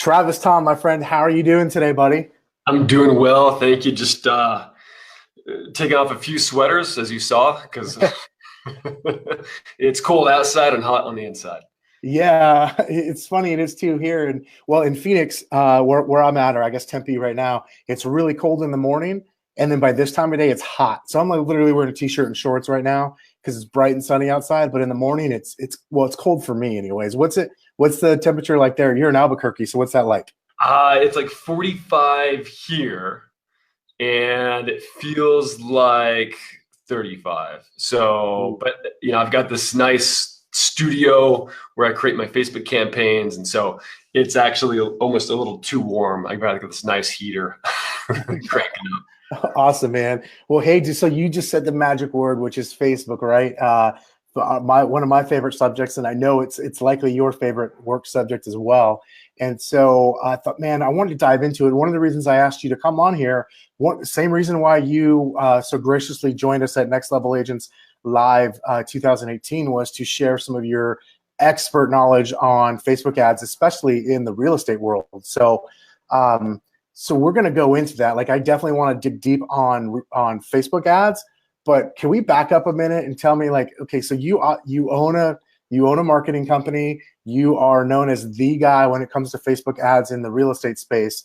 Travis, Tom, my friend, how are you doing today, buddy? I'm doing well, thank you. Just taking off a few sweaters, as you saw, because it's cold outside and hot on the inside. Yeah, it's funny. It is too here, and well, in Phoenix, where I'm at, or I guess Tempe right now, it's really cold in the morning, and then by this time of day, it's hot. So I'm like literally wearing a t-shirt and shorts right now because it's bright and sunny outside. But in the morning, it's cold for me, anyways. What's the temperature like there? You're in Albuquerque, so what's that like? It's like 45 here, and it feels like 35. So, but I've got this nice studio where I create my Facebook campaigns, and so it's actually almost a little too warm. I've got this nice heater cranking up. Awesome, man. Well, hey, so you just said the magic word, which is Facebook, right? One of my favorite subjects, and I know it's likely your favorite work subject as well. And so I thought, man, I wanted to dive into it. One of the reasons I asked you to come on here, same reason why you so graciously joined us at Next Level Agents Live 2018 was to share some of your expert knowledge on Facebook ads, especially in the real estate world. So we're going to go into that. Like, I definitely want to dig deep on Facebook ads, but can we back up a minute and tell me, like, okay, so you own a marketing company. You are known as the guy when it comes to Facebook ads in the real estate space.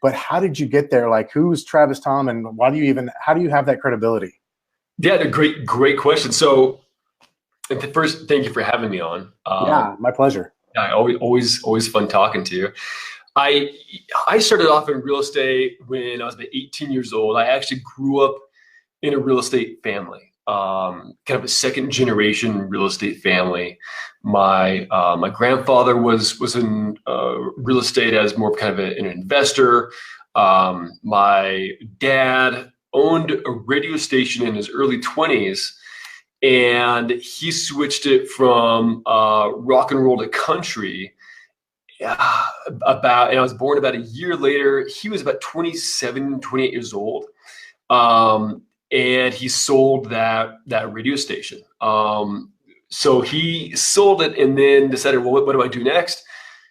But how did you get there? Like, who's Travis Thom, and how do you have that credibility? Yeah, a great question. So, first, thank you for having me on. Yeah, my pleasure. Yeah, always fun talking to you. I started off in real estate when I was about 18 years old. I actually grew up in a real estate family, kind of a second generation real estate family. My grandfather was in real estate as more of kind of an investor. My dad owned a radio station in his early 20s, and he switched it from rock and roll to country. And I was born about a year later. He was about 27, 28 years old. And he sold that radio station. So he sold it and then decided, well, what do I do next?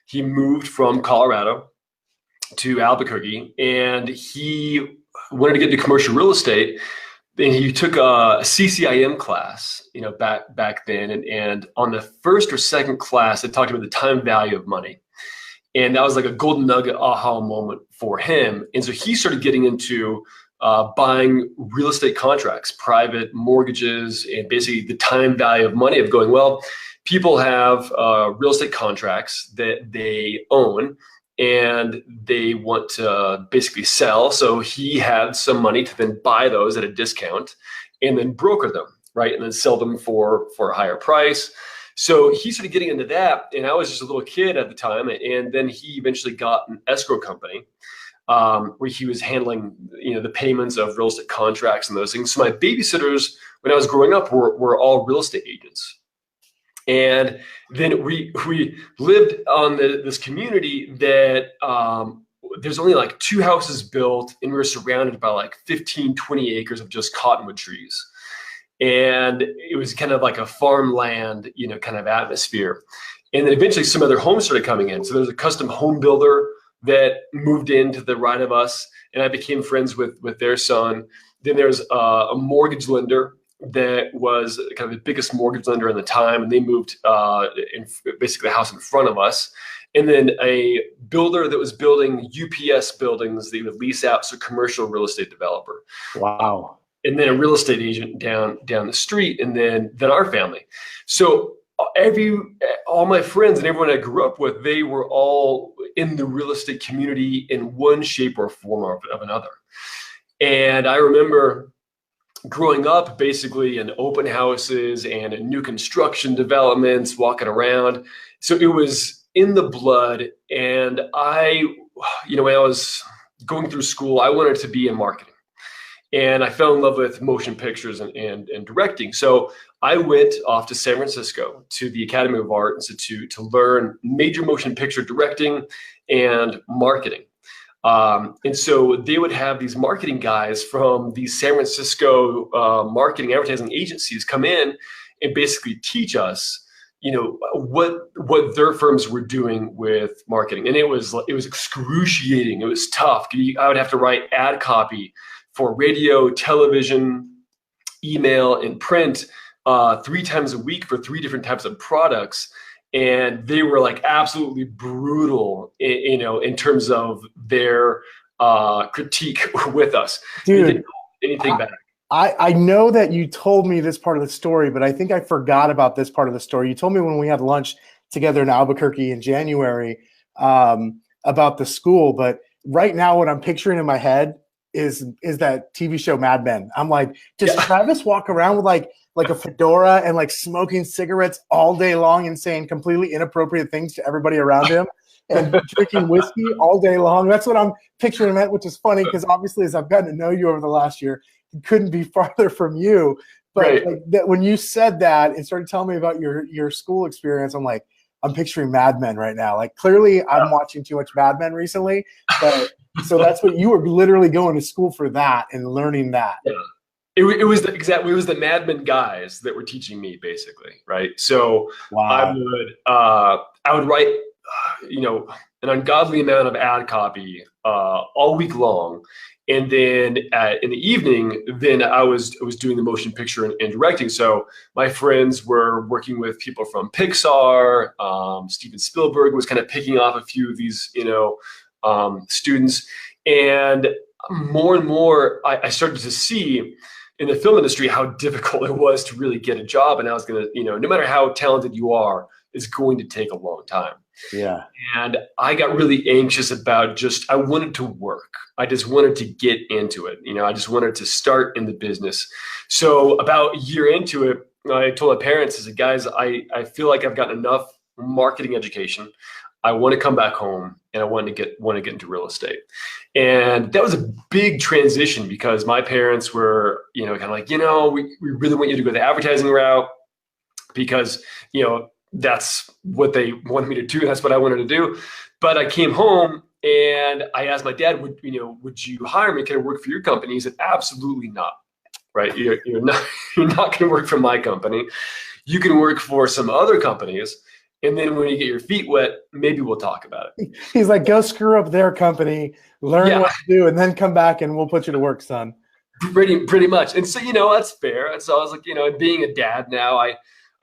He moved from Colorado to Albuquerque, and he wanted to get into commercial real estate. And he took a CCIM class, back then. And on the first or second class, it talked about the time value of money. And that was like a golden nugget aha moment for him. And so he started getting into buying real estate contracts, private mortgages, and basically the time value of money of going, well, people have real estate contracts that they own and they want to basically sell. So he had some money to then buy those at a discount and then broker them, right? And then sell them for a higher price. So he started getting into that, and I was just a little kid at the time. And then he eventually got an escrow company where he was handling, the payments of real estate contracts and those things. So my babysitters, when I was growing up, were all real estate agents. And then we lived on this community that there's only like 2 houses built, and we were surrounded by like 15, 20 acres of just cottonwood trees. And it was kind of like a farmland, kind of atmosphere. And then eventually some other homes started coming in. So there's a custom home builder that moved in to the right of us, and I became friends with their son. Then there's a mortgage lender that was kind of the biggest mortgage lender at the time, and they moved in basically the house in front of us. And then a builder that was building UPS buildings that he would lease out to a commercial real estate developer. Wow. And then a real estate agent down the street, and then our family. So all my friends and everyone I grew up with, they were all in the real estate community in one shape or form of another. And I remember growing up basically in open houses and in new construction developments, walking around. So it was in the blood. And when I was going through school, I wanted to be in marketing. And I fell in love with motion pictures and directing. So I went off to San Francisco to the Academy of Art Institute to learn major motion picture directing and marketing. And so they would have these marketing guys from these San Francisco marketing advertising agencies come in and basically teach us what their firms were doing with marketing, and it was excruciating. It was tough. I would have to write ad copy for radio, television, email, and print 3 times a week for 3 different types of products. And they were like absolutely brutal, in terms of their critique with us. Dude, they didn't hold anything back. I know that you told me this part of the story, but I think I forgot about this part of the story. You told me when we had lunch together in Albuquerque in January about the school, but right now what I'm picturing in my head is that TV show Mad Men. I'm like, does Travis walk around with like a fedora and like smoking cigarettes all day long and saying completely inappropriate things to everybody around him and drinking whiskey all day long? That's what I'm picturing him at, which is funny because obviously as I've gotten to know you over the last year, it couldn't be farther from you. But right. Like that, when you said that and started telling me about your school experience, I'm like, I'm picturing Mad Men right now. Like clearly I'm watching too much Mad Men recently, but so that's what you were literally going to school for, that and learning that. Yeah. It was the Mad Men guys that were teaching me basically, right? So wow. I would write, an ungodly amount of ad copy all week long, and then in the evening, then I was doing the motion picture and directing. So my friends were working with people from Pixar. Steven Spielberg was kind of picking off a few of these, students, and more, I started to see in the film industry how difficult it was to really get a job. And I was going to, no matter how talented you are, it's going to take a long time. Yeah. And I got really anxious about I wanted to work. I just wanted to get into it. I just wanted to start in the business. So about a year into it, I told my parents, I said, guys, I feel like I've gotten enough marketing education. I want to come back home and I want to get into real estate. And that was a big transition because my parents were, kind of like, we really want you to go the advertising route because, that's what they wanted me to do. That's what I wanted to do. But I came home and I asked my dad, would you hire me? Can I work for your company? He said, absolutely not. Right. You're not going to work for my company. You can work for some other companies. And then when you get your feet wet, maybe we'll talk about it. He's like, go screw up their company, learn what to do, and then come back and we'll put you to work, son. Pretty much. And so, that's fair. And so I was like, being a dad now, I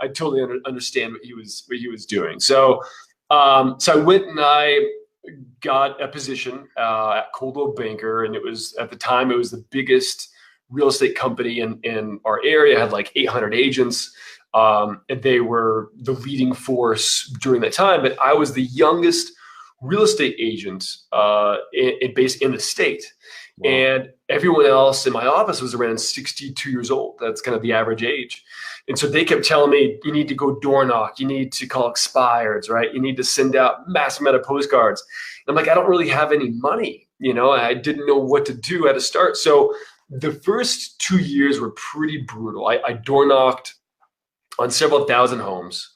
totally understand what he was doing. So, so I went and I got a position at Coldwell Banker, and at the time it was the biggest real estate company in our area. It had like 800 agents. And they were the leading force during that time. But I was the youngest real estate agent based in the state. Wow. And everyone else in my office was around 62 years old. That's kind of the average age. And so they kept telling me, you need to go door knock. You need to call expireds, right? You need to send out massive amount of postcards. And I'm like, I don't really have any money. I didn't know what to do, how to start. So the first 2 years were pretty brutal. I door knocked on several thousand homes.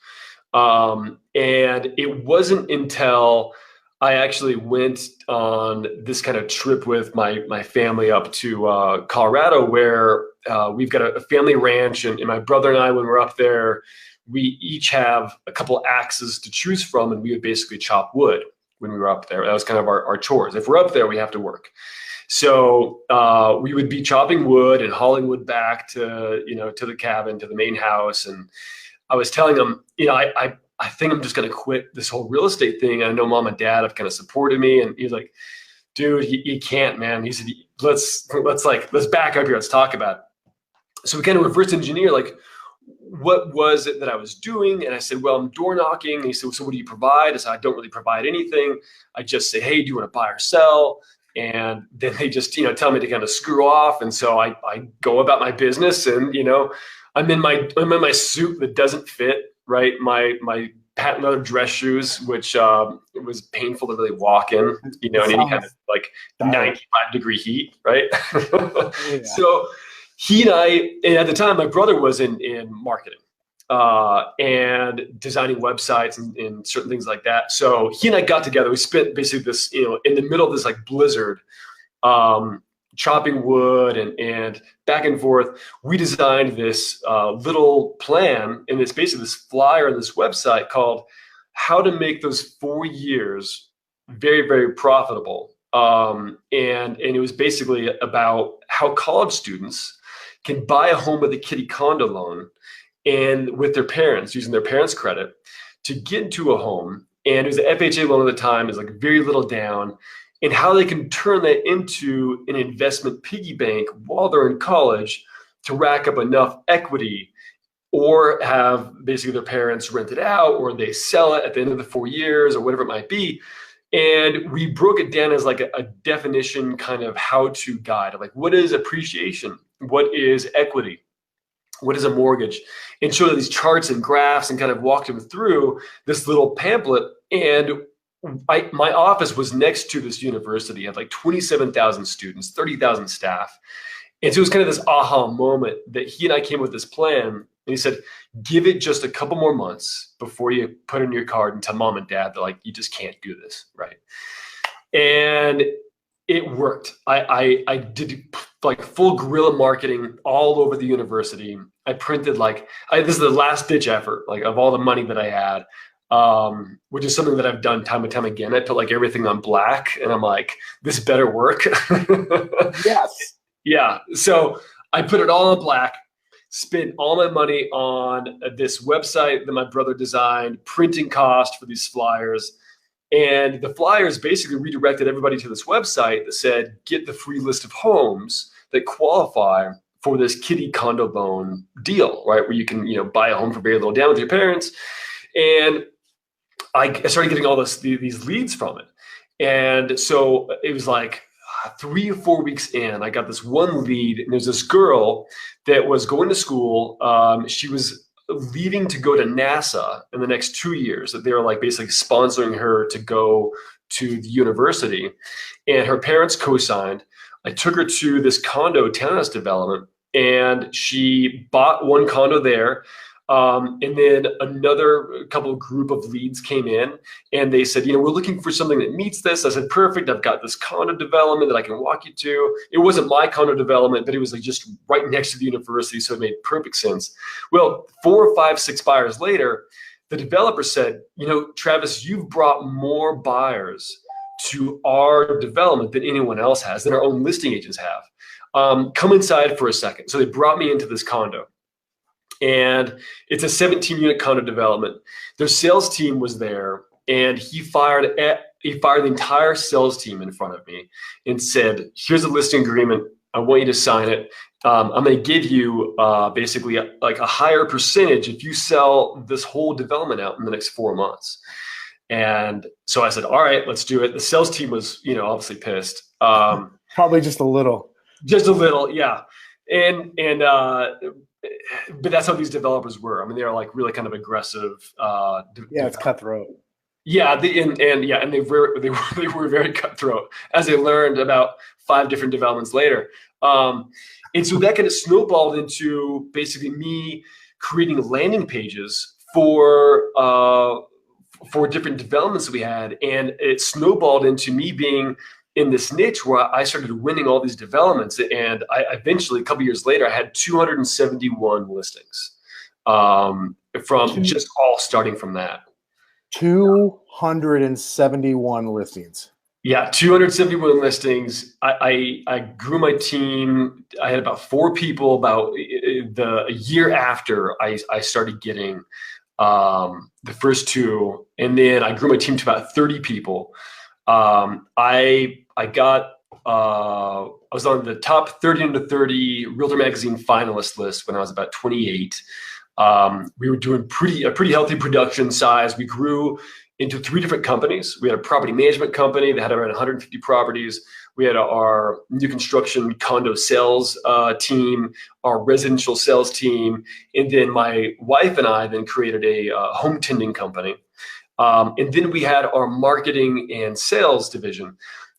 And it wasn't until I actually went on this kind of trip with my family up to Colorado, where we've got a family ranch, and my brother and I, when we're up there, we each have a couple axes to choose from, and we would basically chop wood when we were up there. That was kind of our chores. If we're up there, we have to work. So we would be chopping wood and hauling wood back to the cabin, to the main house. And I was telling them, I think I'm just going to quit this whole real estate thing. I know mom and dad have kind of supported me. And he's like, dude, you can't, man. He said, let's back up here. Let's talk about it. So we kind of reverse engineer, like, what was it that I was doing? And I said, well, I'm door knocking. And he said, so what do you provide? I said, I don't really provide anything. I just say, hey, do you want to buy or sell? And then they just, tell me to kind of screw off. And so I go about my business, and, I'm in my suit that doesn't fit, right? My patent leather dress shoes, which it was painful to really walk in, in any kind of like 95-degree heat, right? Yeah. So he and at the time, my brother was in marketing and designing websites and certain things like that. So he and I got together. We spent basically this, in the middle of this like blizzard, chopping wood and back and forth, we designed this little plan, and it's basically this flyer on this website called "How to Make Those 4 Years Very, Very Profitable." And it was basically about how college students can buy a home with a kiddie condo loan and with their parents, using their parents' credit to get into a home. And it was an FHA loan at the time, is like very little down, and how they can turn that into an investment piggy bank while they're in college to rack up enough equity, or have basically their parents rent it out, or they sell it at the end of the 4 years, or whatever it might be. And we broke it down as like a definition kind of how-to guide, like what is appreciation? What is equity? What is a mortgage? And showed these charts and graphs and kind of walked them through this little pamphlet. And my office was next to this university. It had like 27,000 students, 30,000 staff. And so it was kind of this aha moment that he and I came up with this plan. And he said, give it just a couple more months before you put in your card and tell mom and dad that like, you just can't do this, right? And it worked. I did like full guerrilla marketing all over the university. I printed this is the last ditch effort, like of all the money that I had, which is something that I've done time and time again. I put like everything on black, and I'm like, this better work. Yes. Yeah. So I put it all on black, spent all my money on this website that my brother designed, printing cost for these flyers. And the flyers basically redirected everybody to this website that said, get the free list of homes that qualify for this kiddie condo loan deal, right? Where you can, buy a home for very little down with your parents. And I started getting all these leads from it. And so it was like 3 or 4 weeks in, I got this one lead, and there's this girl that was going to school. She was leaving to go to NASA in the next 2 years, that they were like basically sponsoring her to go to the university, and her parents co-signed. I took her to this condo townhouse development, and she bought one condo there. And then another couple of group of leads came in, and they said, we're looking for something that meets this. I said, perfect. I've got this condo development that I can walk you to. It wasn't my condo development, but it was like just right next to the university. So it made perfect sense. Well, 4, 5, 6 buyers later, the developer said, Travis, you've brought more buyers to our development than anyone else has, than our own listing agents have. Come inside for a second. So they brought me into this condo. And it's a 17-unit condo development. Their sales team was there, and he fired the entire sales team in front of me and said, here's a listing agreement. I want you to sign it. I'm going to give you basically like a higher percentage if you sell this whole development out in the next 4 months. And so I said, all right, let's do it. The sales team was, obviously pissed. Probably just a little. Just a little, yeah. But that's how these developers were. I mean, they are like really kind of aggressive. It's cutthroat. Yeah, and they were very cutthroat, as they learned about 5 different developments later. And so that kind of snowballed into basically me creating landing pages for different developments that we had, and it snowballed into me being in this niche where I started winning all these developments. And I eventually, a couple years later, I had 271 listings from just all starting from that. 271 listings. Yeah, 271 listings. I grew my team. I had about 4 people a year after I started getting the first 2. And then I grew my team to about 30 people. I was on the top 30 under 30 Realtor Magazine finalist list when I was about 28. We were doing a pretty healthy production size. We grew into 3 different companies. We had a property management company that had around 150 properties. We had our new construction condo sales team, our residential sales team, and then my wife and I then created a home tending company. And then we had our marketing and sales division.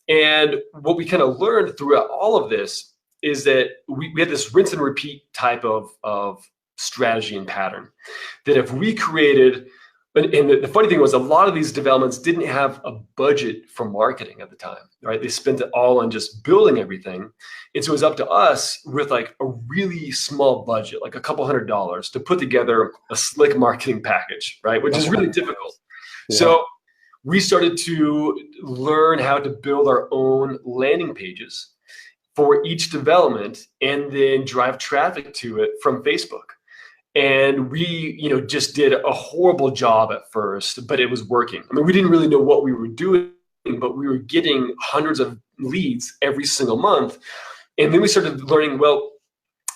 And what we kind of learned throughout all of this is that we had this rinse and repeat type of strategy and pattern. That if we created And the funny thing was, a lot of these developments didn't have a budget for marketing at the time, right? They spent it all on just building everything. And so it was up to us with like a really small budget, like a couple $100, to put together a slick marketing package, right? Which is really difficult. Yeah. So we started to learn how to build our own landing pages for each development and then drive traffic to it from Facebook. And we, just did a horrible job at first, but it was working. I mean, we didn't really know what we were doing, but we were getting hundreds of leads every single month. And then we started learning, well,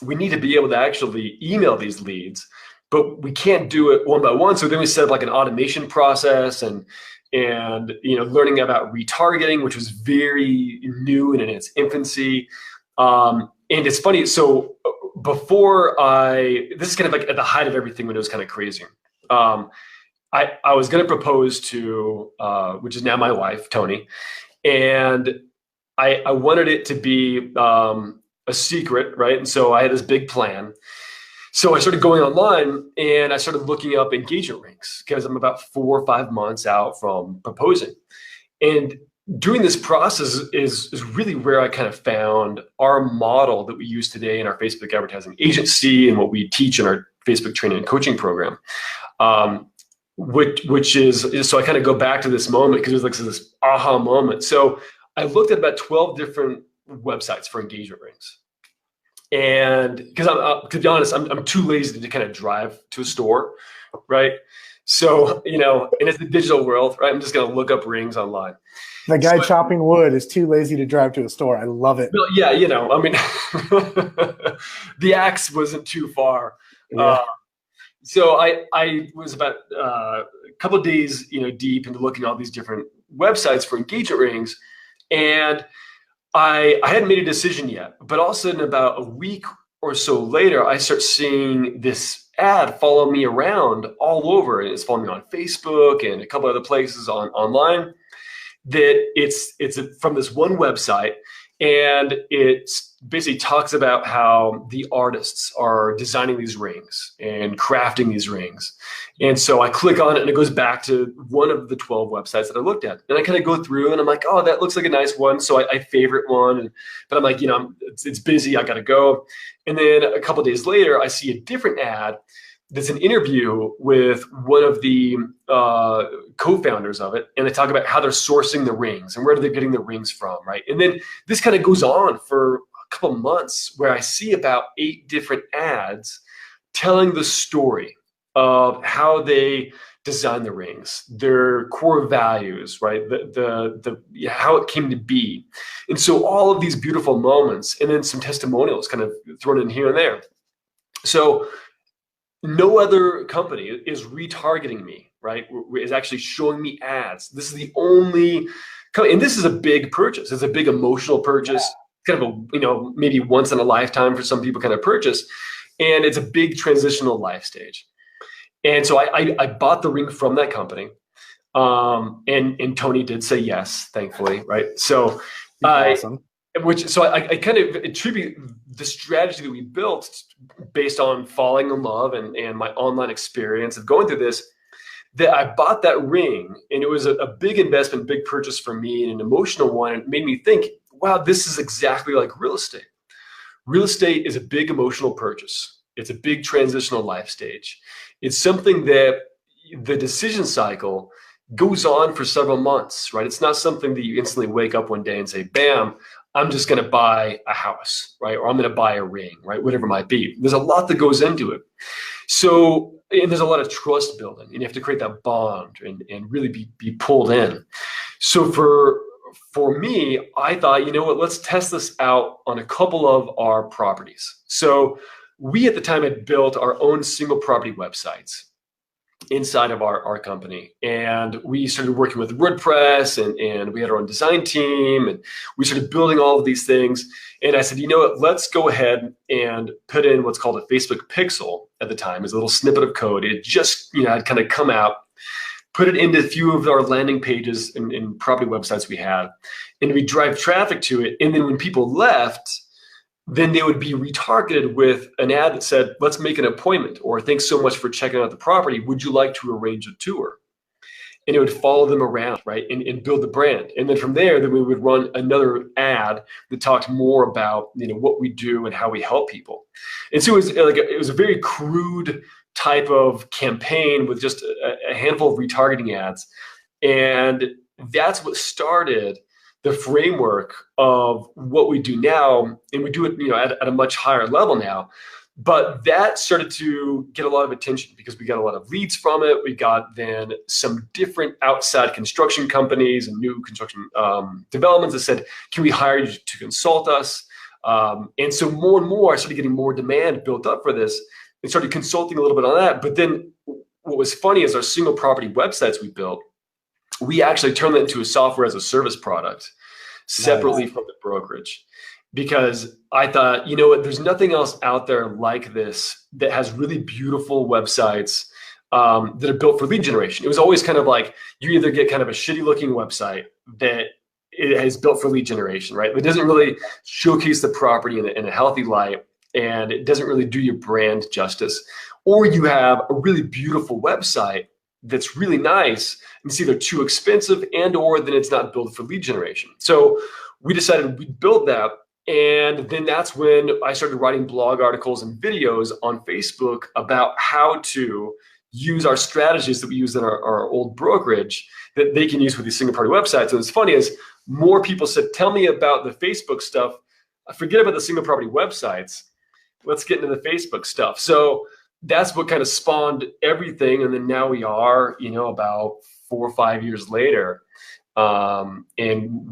we need to be able to actually email these leads, but we can't do it one by one. So then we set up like an automation process and learning about retargeting, which was very new and in its infancy. And it's funny. So this is kind of like at the height of everything when it was kind of crazy. I was going to propose to, which is now my wife, Tony, and I wanted it to be a secret, right? And so I had this big plan. So I started going online and I started looking up engagement rings because I'm about 4 or 5 months out from proposing. And doing this process is really where I kind of found our model that we use today in our Facebook advertising agency and what we teach in our Facebook training and coaching program, which is, so I kind of go back to this moment because it was like this aha moment. So I looked at about 12 different websites for engagement rings. And because to be honest, I'm too lazy to kind of drive to a store, right? So, and it's the digital world, right? I'm just going to look up rings online. The guy chopping wood is too lazy to drive to a store. I love it. Well, yeah, I mean, the axe wasn't too far. Yeah. So I was about a couple of days, deep into looking at all these different websites for engagement rings, and I hadn't made a decision yet. But all of a sudden, about a week or so later, I start seeing this ad follow me around all over, and it's following me on Facebook and a couple other places online. That it's from this one website, and it basically talks about how the artists are designing these rings and crafting these rings. And so I click on it and it goes back to one of the 12 websites that I looked at. And I kind of go through and I'm like, oh, that looks like a nice one. So I favorite one, but I'm like, it's busy, I got to go. And then a couple of days later, I see a different ad that's an interview with one of the co-founders of it. And they talk about how they're sourcing the rings and where they're getting the rings from, right? And then this kind of goes on for a couple of months where I see about 8 different ads telling the story of how they design the rings, their core values, right? The how it came to be. And so all of these beautiful moments and then some testimonials kind of thrown in here and there. So no other company is retargeting me, right? Is actually showing me ads. This is the only company, and this is a big purchase. It's a big emotional purchase, kind of a, maybe once in a lifetime for some people kind of purchase. And it's a big transitional life stage. And so I bought the ring from that company. And Tony did say yes, thankfully, right? So awesome. I kind of attribute the strategy that we built based on falling in love and my online experience of going through this, that I bought that ring, and it was a big investment, big purchase for me, and an emotional one. And it made me think, wow, this is exactly like real estate. Real estate is a big emotional purchase. It's a big transitional life stage. It's something that the decision cycle goes on for several months, right? It's not something that you instantly wake up one day and say, bam, I'm just going to buy a house, right? Or I'm going to buy a ring, right? Whatever it might be. There's a lot that goes into it. So, and there's a lot of trust building, and you have to create that bond and really be pulled in. So for me, I thought, you know what, let's test this out on a couple of our properties. So we at the time had built our own single property websites inside of our company. And we started working with WordPress and we had our own design team, and we started building all of these things. And I said, you know what, let's go ahead and put in what's called a Facebook pixel at the time, as a little snippet of code. It just, had kind of come out, put it into a few of our landing pages and property websites we had, and we drive traffic to it. And then when people left, then they would be retargeted with an ad that said, let's make an appointment, or thanks so much for checking out the property. Would you like to arrange a tour? And it would follow them around, right, and build the brand. And then from there, then we would run another ad that talked more about, what we do and how we help people. And so it was a very crude type of campaign with just a handful of retargeting ads. And that's what started the framework of what we do now. And we do it, at a much higher level now. But that started to get a lot of attention because we got a lot of leads from it. We got then some different outside construction companies and new construction developments that said, can we hire you to consult us? And so more and more, I started getting more demand built up for this and started consulting a little bit on that. But then what was funny is our single property websites we built, we actually turned that into a software as a service product separately from the brokerage. Because I thought, there's nothing else out there like this that has really beautiful websites that are built for lead generation. It was always kind of like you either get kind of a shitty looking website that it is built for lead generation, right? It doesn't really showcase the property in a healthy light, and it doesn't really do your brand justice. Or you have a really beautiful website that's really nice, and it's either too expensive or then it's not built for lead generation. So we decided we'd build that. And then that's when I started writing blog articles and videos on Facebook about how to use our strategies that we use in our old brokerage that they can use with these single party websites. And what's funny is more people said, tell me about the Facebook stuff. Forget about the single property websites. Let's get into the Facebook stuff. So that's what kind of spawned everything. And then now we are, about 4 or 5 years later. And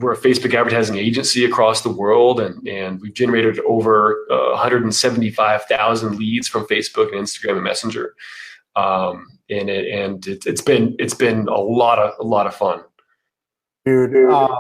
we're a Facebook advertising agency across the world, and we've generated over 175,000 leads from Facebook and Instagram and Messenger. And it's been a lot of fun. Dude, so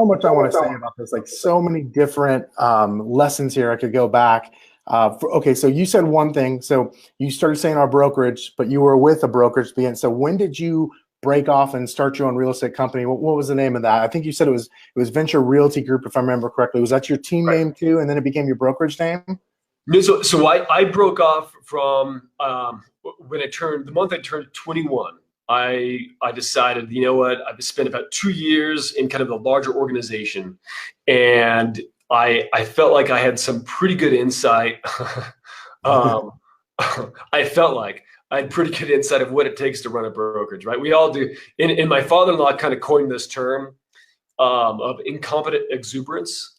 much I want to say about this, like so many different lessons here. I could go back. Okay, so you said one thing. So you started saying our brokerage, but you were with a brokerage being. So when did you break off and start your own real estate company? What was the name of that? I think you said it was Venture Realty Group, if I remember correctly. Was that your team name too, and then it became your brokerage name? No, so I broke off from when the month I turned 21. I decided, you know what? I've spent about 2 years in kind of a larger organization, and I felt like I had some pretty good insight. I felt like I had pretty good insight of what it takes to run a brokerage, right? We all do. And my father-in-law kind of coined this term of incompetent exuberance.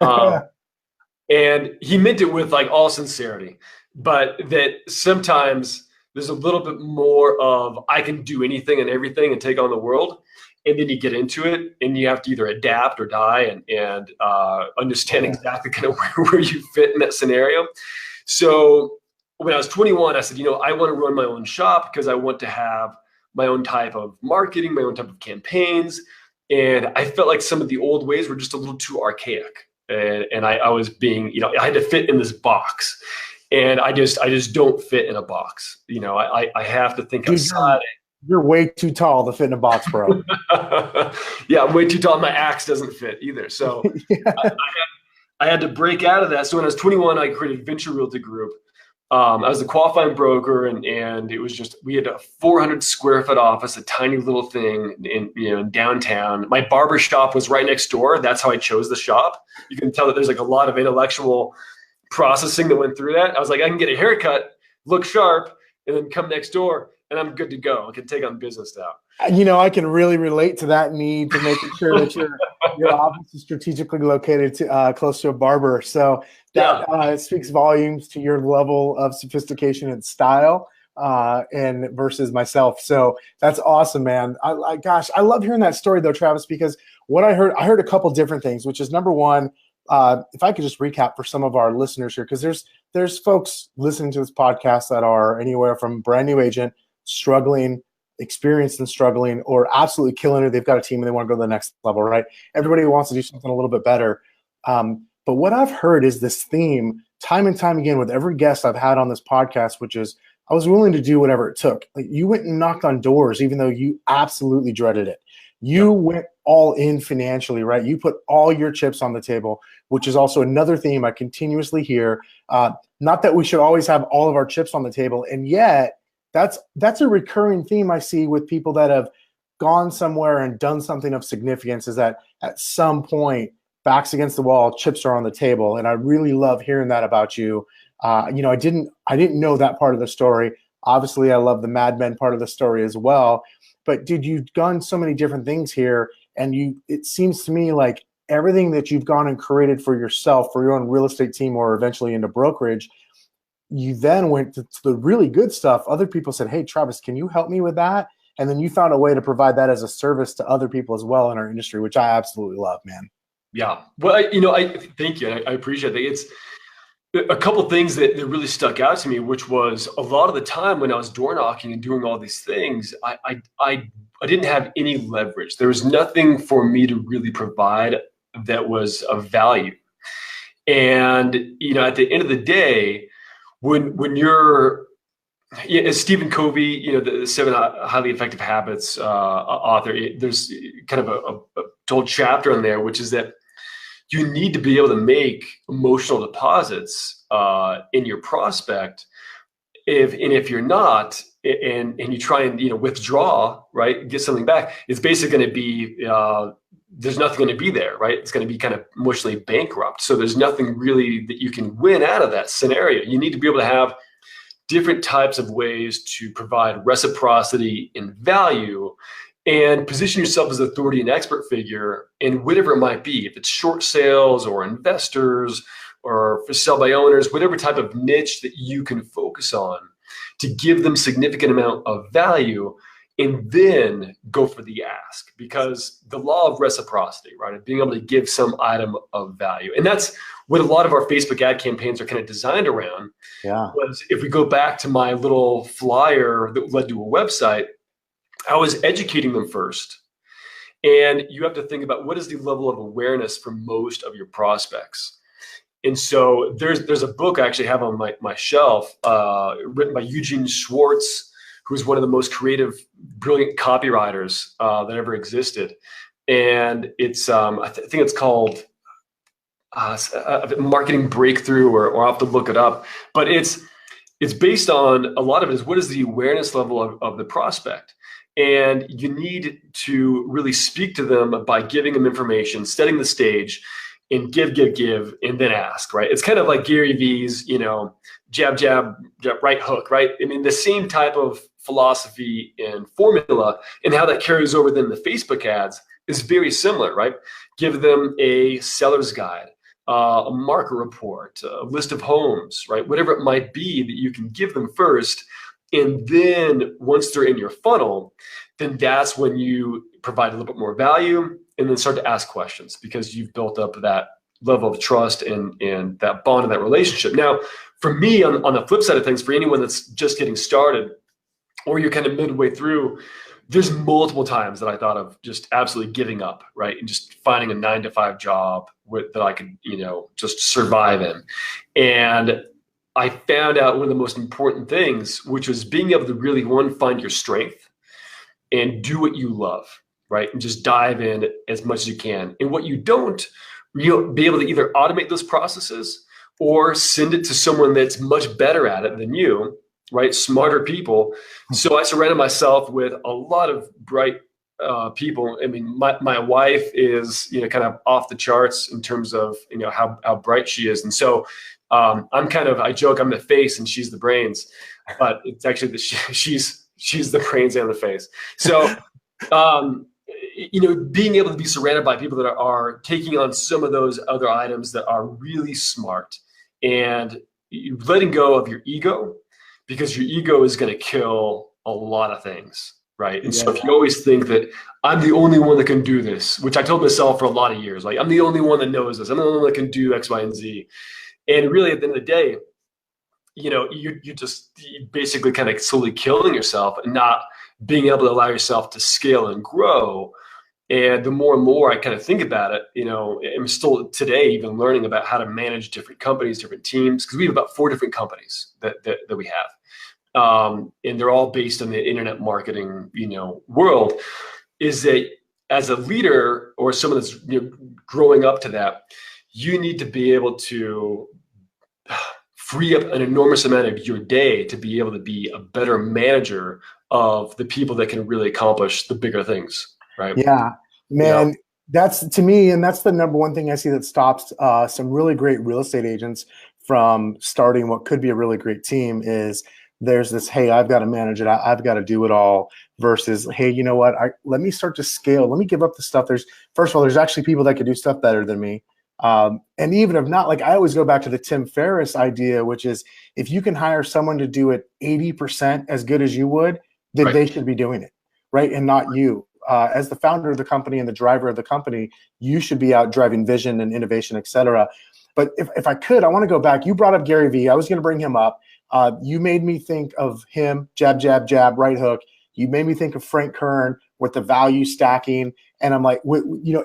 And he meant it with like all sincerity, but that sometimes there's a little bit more of I can do anything and everything and take on the world. And then you get into it and you have to either adapt or die and understand exactly kind of where you fit in that scenario. So when I was 21, I said, I want to run my own shop because I want to have my own type of marketing, my own type of campaigns. And I felt like some of the old ways were just a little too archaic. And I was being, I had to fit in this box. And I just don't fit in a box. I have to think outside. You're way too tall to fit in a box, bro. Yeah, I'm way too tall. My axe doesn't fit either. So I had to break out of that. So when I was 21, I created Venture Realty Group. I was a qualifying broker, and it was just, we had a 400 square foot office, a tiny little thing in downtown. My barber shop was right next door. That's how I chose the shop. You can tell that there's like a lot of intellectual processing that went through that. I was like, I can get a haircut, look sharp, and then come next door, and I'm good to go. I can take on business now. I can really relate to that need to making sure that your office is strategically located close to a barber. So that it speaks volumes to your level of sophistication and style and versus myself. So that's awesome, man. I love hearing that story though, Travis, because what I heard a couple different things, which is number one, if I could just recap for some of our listeners here, because there's folks listening to this podcast that are anywhere from brand new agent, struggling, experienced and struggling, or absolutely killing it. They've got a team and they want to go to the next level, right? Everybody wants to do something a little bit better. But what I've heard is this theme time and time again with every guest I've had on this podcast, which is I was willing to do whatever it took. Like, you went and knocked on doors, even though you absolutely dreaded it. You went all in financially, right? You put all your chips on the table, which is also another theme I continuously hear. Not that we should always have all of our chips on the table, and yet that's a recurring theme I see with people that have gone somewhere and done something of significance, is that at some point, backs against the wall, chips are on the table. And I really love hearing that about you. I didn't know that part of the story. Obviously, I love the Mad Men part of the story as well. But dude, you've done so many different things here, and it seems to me like everything that you've gone and created for yourself, for your own real estate team, or eventually into brokerage, you then went to the really good stuff. Other people said, hey, Travis, can you help me with that? And then you found a way to provide that as a service to other people as well in our industry, which I absolutely love, man. Yeah. Well, I thank you. I appreciate it. It's a couple of things that really stuck out to me, which was a lot of the time when I was door knocking and doing all these things, I didn't have any leverage. There was nothing for me to really provide that was of value. And, at the end of the day, when you're, as Stephen Covey, the 7 Highly Effective Habits author, there's kind of a told chapter in there, which is that you need to be able to make emotional deposits in your prospect. If you're not, and you try and withdraw, right, get something back, it's basically going to be there's nothing going to be there, right? It's going to be kind of emotionally bankrupt. So there's nothing really that you can win out of that scenario. You need to be able to have different types of ways to provide reciprocity and value, and position yourself as authority and expert figure in whatever it might be. If it's short sales or investors or for sell by owners, whatever type of niche that you can focus on, to give them significant amount of value, and then go for the ask. Because the law of reciprocity, right, of being able to give some item of value. And that's what a lot of our Facebook ad campaigns are kind of designed around. Yeah. Was, if we go back to my little flyer that led to a website, I was educating them first. And you have to think about, what is the level of awareness for most of your prospects? And so there's a book I actually have on my shelf, written by Eugene Schwartz, who's one of the most creative, brilliant copywriters that ever existed. And it's I think it's called Marketing Breakthrough, or I'll have to look it up. But it's based on, a lot of it is, what is the awareness level of the prospect? And you need to really speak to them by giving them information, setting the stage, and give, and then ask, right? It's kind of like Gary V's, jab, jab, right hook, right? I mean, the same type of philosophy and formula, and how that carries over then the Facebook ads is very similar, right? Give them a seller's guide, a market report, a list of homes, right? Whatever it might be that you can give them first. And then once they're in your funnel, then that's when you provide a little bit more value, and then start to ask questions, because you've built up that level of trust and that bond and that relationship. Now, for me, on the flip side of things, for anyone that's just getting started, or you're kind of midway through, there's multiple times that I thought of just absolutely giving up, right? And just finding a 9-to-5 job that I could, just survive in. And I found out one of the most important things, which was being able to really, find your strength and do what you love, right? And just dive in as much as you can. And what you don't, you'll be able to either automate those processes or send it to someone that's much better at it than you, right? Smarter people. So I surrounded myself with a lot of bright people. I mean, my wife is, kind of off the charts in terms of, how bright she is. And so I joke, I'm the face and she's the brains, but it's actually she's the brains and the face. So, being able to be surrounded by people that are taking on some of those other items that are really smart, and letting go of your ego, because your ego is going to kill a lot of things, right? And so if you always think that I'm the only one that can do this, which I told myself for a lot of years, like, I'm the only one that knows this, I'm the only one that can do X, Y, and Z. And really, at the end of the day, you're basically kind of slowly killing yourself and not being able to allow yourself to scale and grow. And the more and more I kind of think about it, I'm still today even learning about how to manage different companies, different teams, because we have about 4 different companies that we have. And they're all based on the internet marketing, world, is that as a leader or someone that's growing up to that, you need to be able to free up an enormous amount of your day to be able to be a better manager of the people that can really accomplish the bigger things, right? Yeah, man, that's to me, and that's the number one thing I see that stops some really great real estate agents from starting what could be a really great team is there's this, hey, I've got to manage it, I've got to do it all, versus, hey, you know what, let me start to scale, let me give up the stuff. First of all, there's actually people that can do stuff better than me. And even if not, like I always go back to the Tim Ferriss idea, which is if you can hire someone to do it 80% as good as you would, then they should be doing it, right? And not you. As the founder of the company and the driver of the company, you should be out driving vision and innovation, et cetera. But if I could, I want to go back. You brought up Gary Vee. I was going to bring him up. You made me think of him, jab, jab, jab, right hook. You made me think of Frank Kern with the value stacking. And I'm like,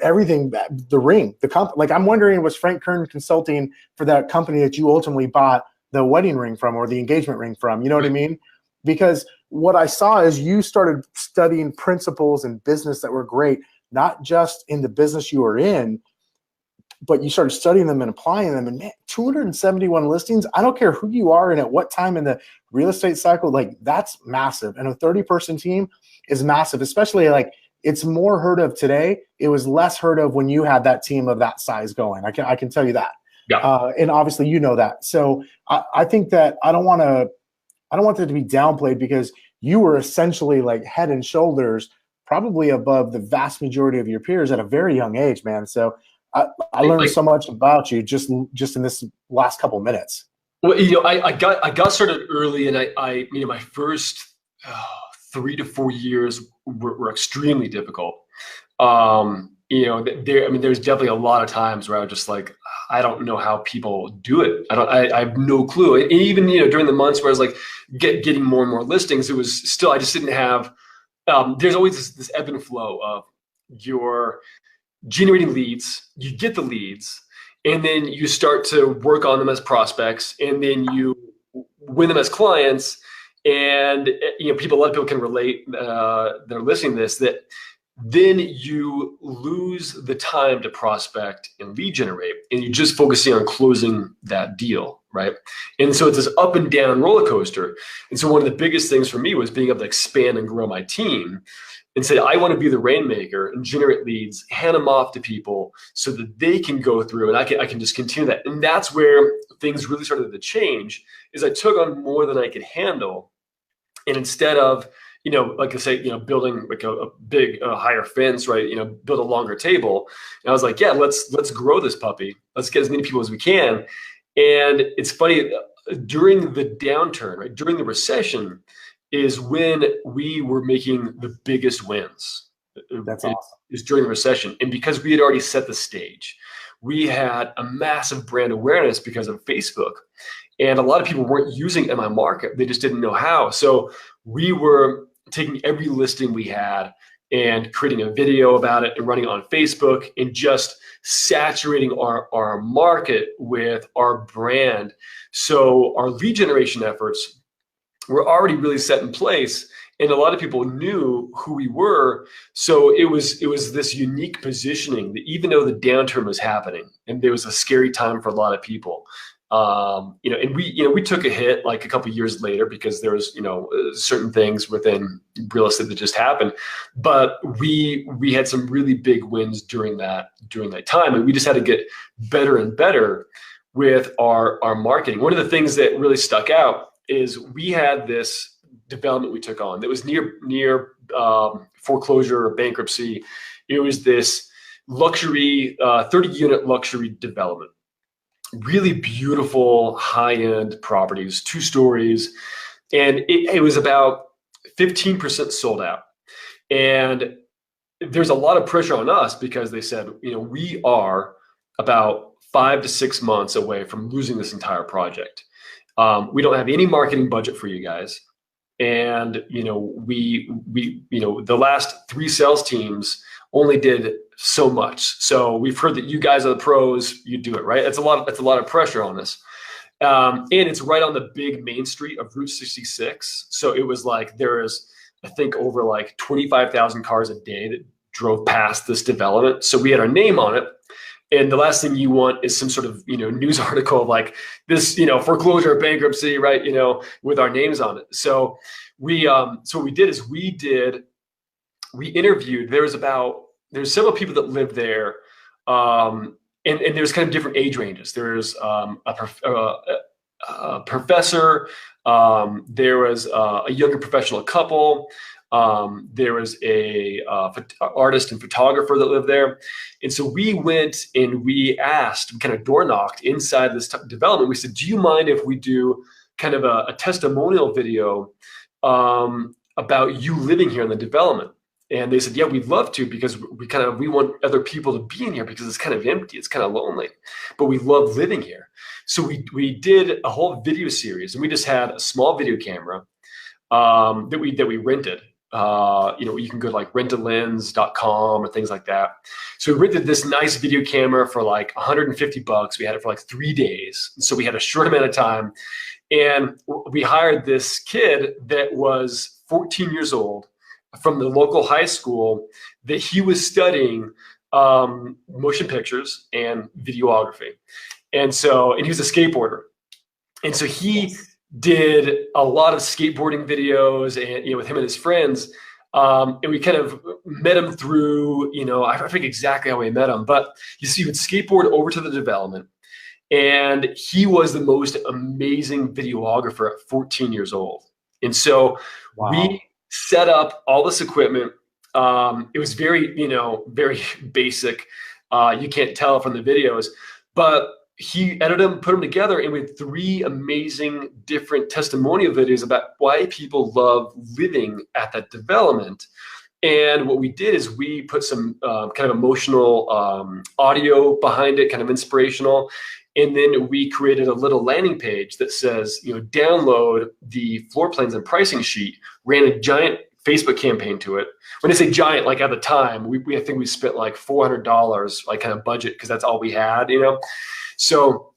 everything, the ring, the company. Like, I'm wondering, was Frank Kern consulting for that company that you ultimately bought the wedding ring from or the engagement ring from? You know what I mean? Because what I saw is you started studying principles in business that were great, not just in the business you were in, but you started studying them and applying them. And man, 271 listings, I don't care who you are and at what time in the real estate cycle, like that's massive. And a 30-person team is massive, especially like it's more heard of today. It was less heard of when you had that team of that size going. I can tell you that. Yeah. And obviously you know that. So I think that I don't want that to be downplayed because you were essentially like head and shoulders probably above the vast majority of your peers at a very young age, man. So I learned so much about you just in this last couple minutes. Well, I got started early, and I my first 3 to 4 years were extremely difficult. There's definitely a lot of times where I was just like, I don't know how people do it. I have no clue. And even during the months where I was like getting more and more listings, it was still I just didn't have. There's always this ebb and flow of your generating leads, you get the leads, and then you start to work on them as prospects, and then you win them as clients. And a lot of people can relate. They're listening to this, that then you lose the time to prospect and lead generate, and you're just focusing on closing that deal, right? And so it's this up and down roller coaster. And so one of the biggest things for me was being able to expand and grow my team and say, I want to be the rainmaker and generate leads, hand them off to people so that they can go through, and I can just continue that. And that's where things really started to change, is I took on more than I could handle. And instead of, like I say, building like a big higher fence, right? Build a longer table. And I was like, yeah, let's grow this puppy. Let's get as many people as we can. And it's funny, during the downturn, right, during the recession, is when we were making the biggest wins. That's awesome. Is during the recession. And because we had already set the stage, we had a massive brand awareness because of Facebook. And a lot of people weren't using it in my market. They just didn't know how. So we were taking every listing we had and creating a video about it and running it on Facebook and just saturating our market with our brand. So our lead generation efforts were already really set in place, and a lot of people knew who we were. So it was this unique positioning that even though the downturn was happening and there was a scary time for a lot of people, and we took a hit like a couple of years later because there was certain things within real estate that just happened, but we had some really big wins during that time, and we just had to get better and better with our marketing. One of the things that really stuck out is we had this development we took on that was near foreclosure or bankruptcy. It was this luxury 30-unit luxury development. Really beautiful high-end properties, 2 stories, and it was about 15% sold out. And there's a lot of pressure on us because they said, we are about 5 to 6 months away from losing this entire project. We don't have any marketing budget for you guys, and we the last 3 sales teams only did so much. So we've heard that you guys are the pros. You do it, right? It's a lot of pressure on us. And it's right on the big main street of Route 66. So it was like, there is, I think, over like 25,000 cars a day that drove past this development. So we had our name on it. And the last thing you want is some sort of, news article of like this, foreclosure or bankruptcy, right? With our names on it. So so what we did is we interviewed, there's several people that lived there. And there's kind of different age ranges. There's a professor, there was a younger professional couple, there was a artist and photographer that lived there. And so we went and we kind of door knocked inside this development. We said, do you mind if we do kind of a testimonial video about you living here in the development? And they said, yeah, we'd love to, because we want other people to be in here because it's kind of empty. It's kind of lonely, but we love living here. So we did a whole video series, and we just had a small video camera that we rented. You can go to like rentalens.com or things like that. So we rented this nice video camera for like $150. We had it for like 3 days. So we had a short amount of time, and we hired this kid that was 14 years old from the local high school, that he was studying motion pictures and videography. And he was a skateboarder. And so he did a lot of skateboarding videos, and with him and his friends. And we kind of met him through, I forget exactly how we met him, but he would skateboard over to the development, and he was the most amazing videographer at 14 years old. And so we set up all this equipment. It was very, very basic. You can't tell from the videos, but he edited them, put them together, and we had 3 amazing different testimonial videos about why people love living at that development. And what we did is we put some kind of emotional audio behind it, kind of inspirational. And then we created a little landing page that says, download the floor plans and pricing sheet, ran a giant Facebook campaign to it. When I say giant, like at the time, I think we spent like $400, like kind of budget, because that's all we had, So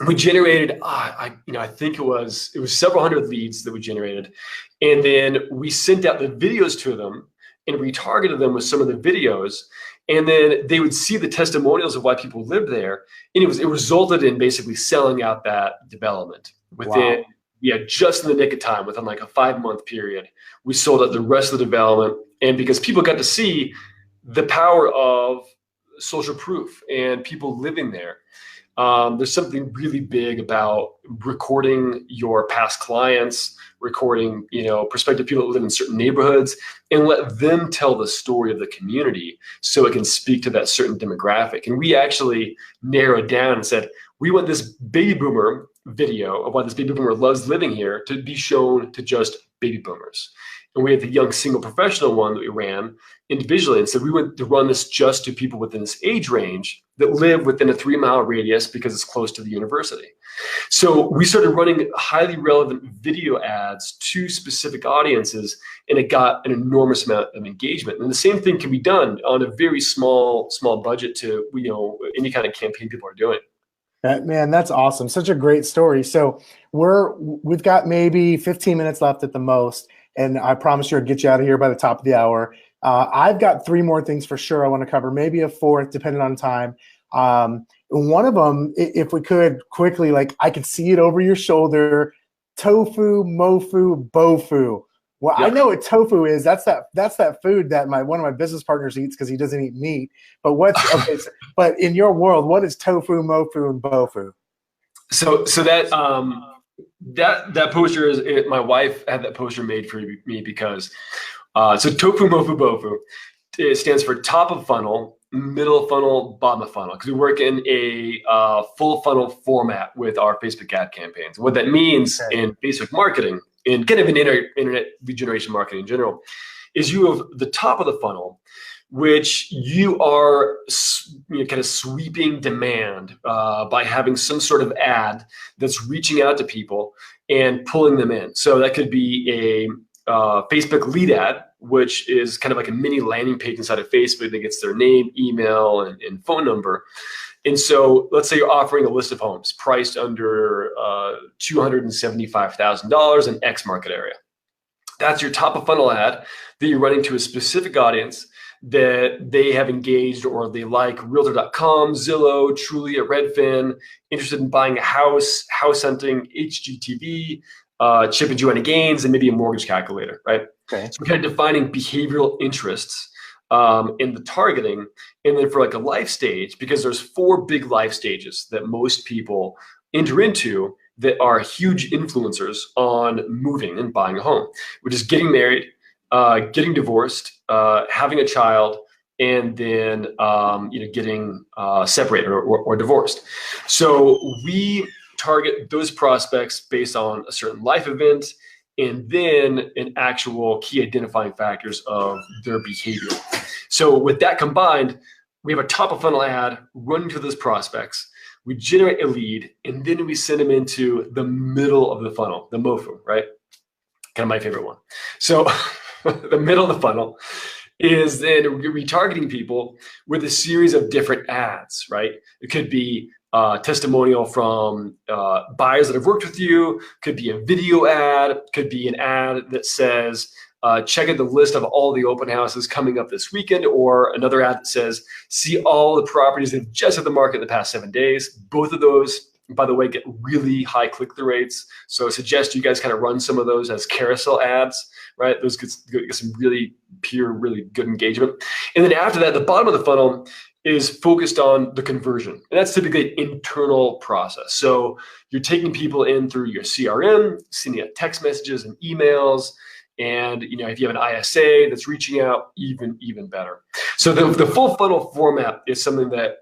we generated, I think it was several hundred leads that we generated. And then we sent out the videos to them and retargeted them with some of the videos. And then they would see the testimonials of why people lived there. And it resulted in basically selling out that development within, just in the nick of time, within like a 5-month period. We sold out the rest of the development. And because people got to see the power of social proof and people living there. There's something really big about recording your past clients, recording, prospective people that live in certain neighborhoods, and let them tell the story of the community so it can speak to that certain demographic. And we actually narrowed down and said, we want this baby boomer video of why this baby boomer loves living here to be shown to just baby boomers. And we had the young single professional one that we ran individually. And so we went to run this just to people within this age range that live within a 3-mile radius because it's close to the university. So we started running highly relevant video ads to specific audiences, and it got an enormous amount of engagement. And the same thing can be done on a very small budget to, any kind of campaign people are doing. Man, that's awesome. Such a great story. So we've got maybe 15 minutes left at the most, and I promise you I'll get you out of here by the top of the hour. I've got 3 more things for sure I want to cover, maybe a 4th, depending on time. One of them, if we could quickly, like I could see it over your shoulder, tofu, mofu, bofu. Well, I know what tofu is. That's that food that one of my business partners eats because he doesn't eat meat. But but in your world, what is tofu, mofu, and bofu? So that poster is my wife had that poster made for me because so tofu, mofu, bofu, it stands for top of funnel, middle of funnel, bottom of funnel, because we work in a full funnel format with our Facebook ad campaigns. What that means in Facebook marketing, in kind of an internet lead generation marketing in general, is you have the top of the funnel, which you are kind of sweeping demand by having some sort of ad that's reaching out to people and pulling them in. So that could be a Facebook lead ad, which is kind of like a mini landing page inside of Facebook that gets their name, email, and phone number. And so let's say you're offering a list of homes priced under $275,000 in X market area. That's your top of funnel ad that you're running to a specific audience that they have engaged or they like Realtor.com, Zillow, Trulia, Redfin, interested in buying a house, house hunting, HGTV, Chip and Joanna Gaines, and maybe a mortgage calculator, right? Okay. So we're kind of defining behavioral interests in the targeting. And then for like a life stage, because there's 4 big life stages that most people enter into that are huge influencers on moving and buying a home, which is getting married, getting divorced, having a child, and then getting separated or divorced. So we target those prospects based on a certain life event and then an actual key identifying factors of their behavior. So with that combined, we have a top of funnel ad running to those prospects. We generate a lead, and then we send them into the middle of the funnel, the MOFU, right? Kind of my favorite one. So the middle of the funnel is then retargeting people with a series of different ads, right? It could be testimonial from buyers that have worked with you, could be a video ad, could be an ad that says, check out the list of all the open houses coming up this weekend, or another ad that says, see all the properties that have just hit the market in the past 7 days. Both of those, by the way, get really high click-through rates. So I suggest you guys kind of run some of those as carousel ads, right? Those get some really pure, really good engagement. And then after that, the bottom of the funnel is focused on the conversion. And that's typically an internal process. So you're taking people in through your CRM, sending out text messages and emails. And if you have an ISA that's reaching out, even better. So the full funnel format is something that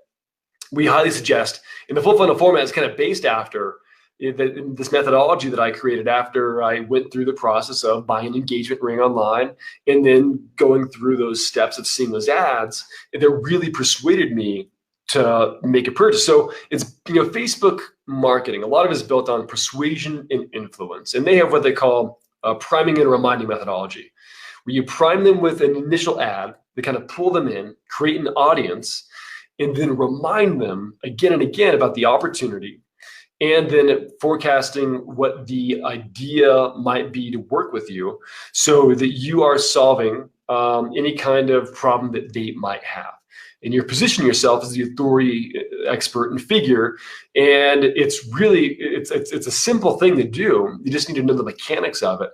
we highly suggest. And the full funnel format is kind of based after this methodology that I created after I went through the process of buying an engagement ring online and then going through those steps of seeing those ads. And they really persuaded me to make a purchase. So it's, Facebook marketing, a lot of it is built on persuasion and influence. And they have what they call priming and reminding methodology, where you prime them with an initial ad that kind of pull them in, create an audience, and then remind them again and again about the opportunity, and then forecasting what the idea might be to work with you so that you are solving any kind of problem that they might have. And you're positioning yourself as the authority expert and figure. And it's really, it's a simple thing to do. You just need to know the mechanics of it.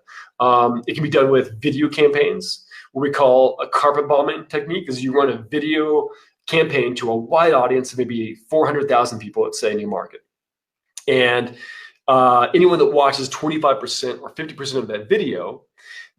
It can be done with video campaigns, what we call a carpet bombing technique, is you run a video campaign to a wide audience of maybe 400,000 people, let's say, in your market. And anyone that watches 25% or 50% of that video,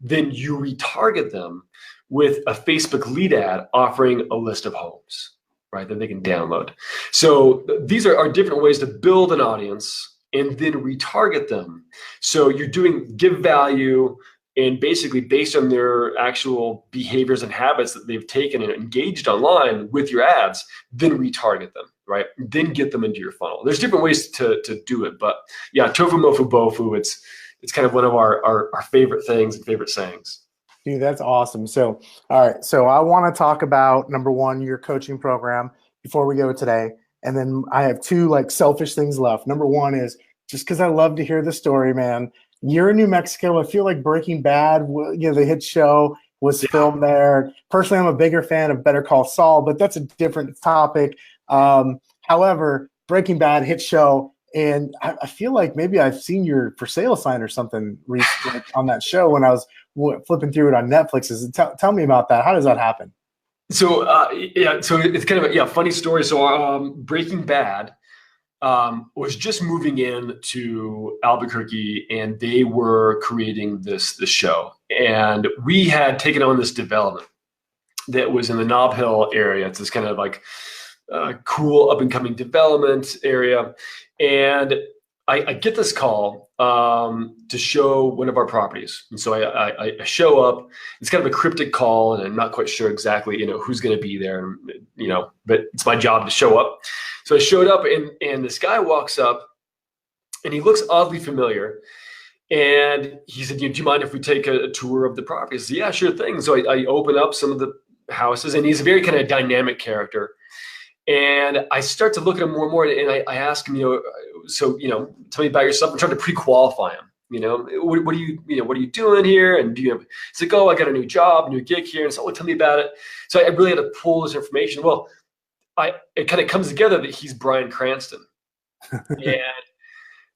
then you retarget them with a Facebook lead ad offering a list of homes, right, that they can download. So these are different ways to build an audience and then retarget them. So you're doing give value, and basically based on their actual behaviors and habits that they've taken and engaged online with your ads, then retarget them, right? Then get them into your funnel. There's different ways to do it, but yeah, tofu, mofu, bofu, it's kind of one of our favorite things and favorite sayings. Dude, that's awesome. So, all right. So I want to talk about, number one, your coaching program before we go today. And then I have 2 like selfish things left. Number one is just because I love to hear the story, man. You're in New Mexico. I feel like Breaking Bad, the hit show was filmed there. Personally, I'm a bigger fan of Better Call Saul, but that's a different topic. However, Breaking Bad hit show, and I feel like maybe I've seen your for sale sign or something recently on that show when I was flipping through it on Netflix. Tell me about that. How does that happen? So so it's kind of a funny story. So Breaking Bad was just moving in to Albuquerque, and they were creating this show, and we had taken on this development that was in the Nob Hill area. It's this kind of like cool up and coming development area, and I get this call to show one of our properties. And so I show up. It's kind of a cryptic call, and I'm not quite sure exactly, who's going to be there, but it's my job to show up. So I showed up, and this guy walks up, and he looks oddly familiar. And he said, do you mind if we take a tour of the property? I said, yeah, sure thing. So I open up some of the houses, and he's a very kind of dynamic character. And I start to look at him more and more, and I ask him, tell me about yourself. I'm trying to pre-qualify him. what are you doing here? And it's like, oh, I got a new job, new gig here. And so, tell me about it. So I really had to pull this information. Well, it kind of comes together that he's Bryan Cranston. And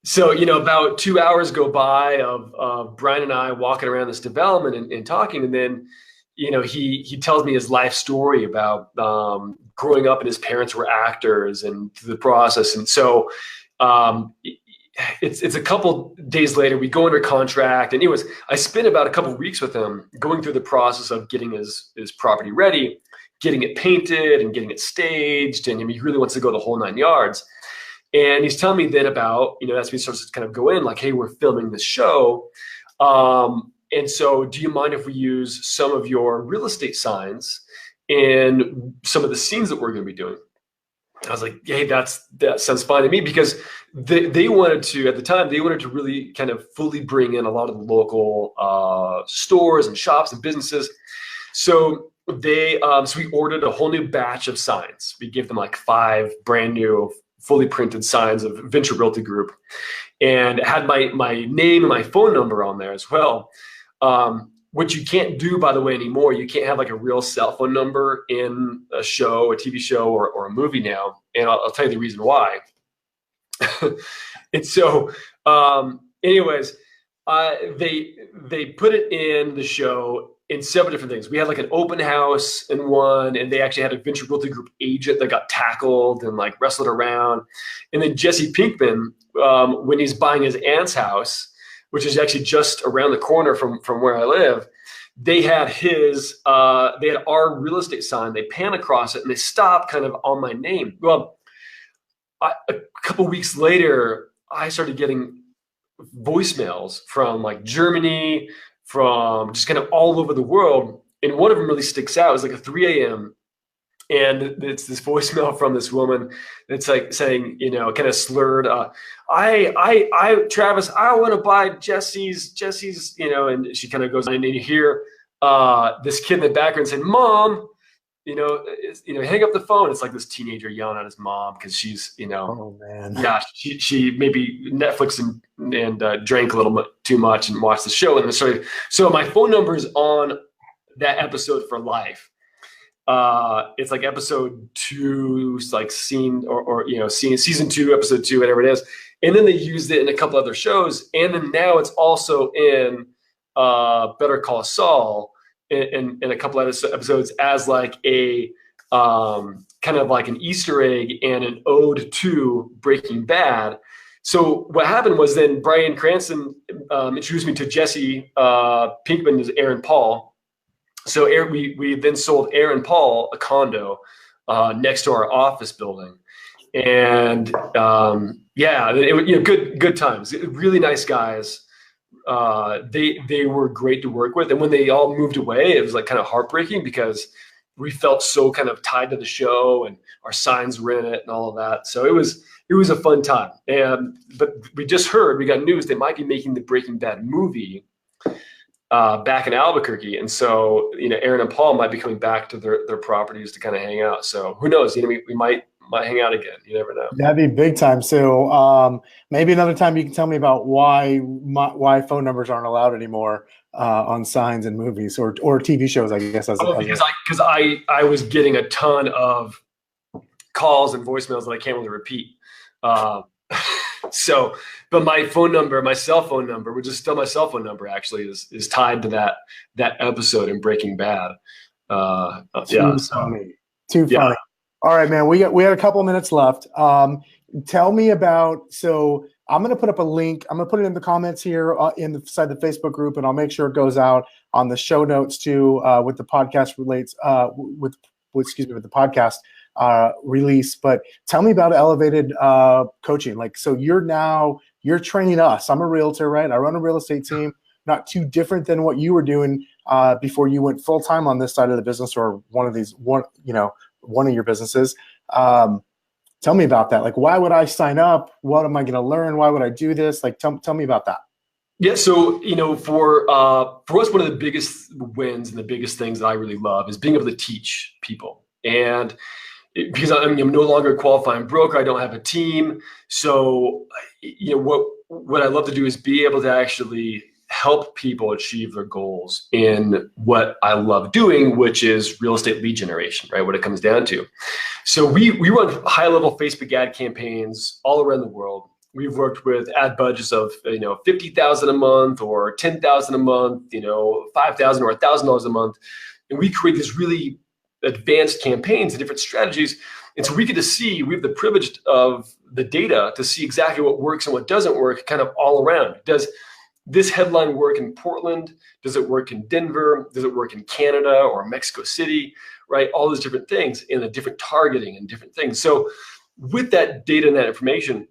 so, about 2 hours go by of Bryan and I walking around this development and talking. And then, he tells me his life story about growing up and his parents were actors and the process. And so it's a couple days later, we go under contract. And anyways, I spent about a couple of weeks with him going through the process of getting his property ready, getting it painted and getting it staged. And he really wants to go the whole 9 yards. And he's telling me then about, as we start to kind of go in, like, hey, we're filming this show. And so do you mind if we use some of your real estate signs in some of the scenes that we're going to be doing? I was like, hey, that sounds fine to me, because they wanted to, at the time, they wanted to really kind of fully bring in a lot of the local stores and shops and businesses. So so we ordered a whole new batch of signs. We gave them like 5 brand new, fully printed signs of Venture Realty Group, and it had my name and my phone number on there as well. Which you can't do, by the way, anymore. You can't have like a real cell phone number in a show, a TV show, or a movie now. And I'll tell you the reason why. And so, anyways, they put it in the show in several different things. We had like an open house in one, and they actually had a Venture Realty Group agent that got tackled and like wrestled around. And then Jesse Pinkman, when he's buying his aunt's house, which is actually just around the corner from where I live, they had our real estate sign. They pan across it and they stop kind of on my name. Well, a couple weeks later, I started getting voicemails from like Germany, from just kind of all over the world. And one of them really sticks out. It was like a 3 a.m. And it's this voicemail from this woman that's like saying, kind of slurred, Travis, I want to buy Jesse's, and she kind of goes on, and you hear this kid in the background saying, Mom, hang up the phone. It's like this teenager yelling at his mom because she's, oh man, yeah, she maybe Netflix and drank a little bit too much and watched the show. And so my phone number is on that episode for life. It's like episode 2, like season 2, episode 2, whatever it is. And then they used it in a couple other shows. And then now it's also in Better Call Saul in a couple of episodes as like a kind of like an Easter egg and an ode to Breaking Bad. So what happened was then Bryan Cranston introduced me to Jesse Pinkman as Aaron Paul. So we then sold Aaron Paul a condo next to our office building, and good times. Really nice guys. They were great to work with, and when they all moved away, it was like kind of heartbreaking because we felt so kind of tied to the show, and our signs were in it and all of that. So it was a fun time. But we got news they might be making the Breaking Bad movie back in Albuquerque, and so Aaron and Paul might be coming back to their properties to kind of hang out. So who knows? We might hang out again. You never know. That'd be big time. So maybe another time you can tell me about why phone numbers aren't allowed anymore on signs in movies or TV shows. I guess because I was getting a ton of calls and voicemails that I can't really repeat. So, but my cell phone number, which is still my cell phone number, actually is tied to that episode in Breaking Bad. Too funny. All right, man. We had a couple minutes left. Tell me about. So I'm going to put up a link. I'm going to put it in the comments here inside the Facebook group, and I'll make sure it goes out on the show notes too with the podcast with the podcast release. But tell me about elevated coaching. Like, so you're training us. I'm a realtor, right? I run a real estate team. Not too different than what you were doing before you went full time on this side of the business, or one of your businesses. Tell me about that. Like, why would I sign up? What am I going to learn? Why would I do this? Like, tell me about that. Yeah. So, for us, one of the biggest wins and the biggest things that I really love is being able to teach people. And because I'm no longer a qualifying broker, I don't have a team. So, what I love to do is be able to actually help people achieve their goals in what I love doing, which is real estate lead generation, right? What it comes down to. So we run high-level Facebook ad campaigns all around the world. We've worked with ad budgets of $50,000 a month or $10,000 a month, $5,000 or $1,000 a month, and we create these really advanced campaigns and different strategies. And so we get to see, we have the privilege of the data to see exactly what works and what doesn't work kind of all around. Does this headline work in Portland? Does it work in Denver? Does it work in Canada or Mexico City, right? All those different things and the different targeting and different things. So with that data and that information,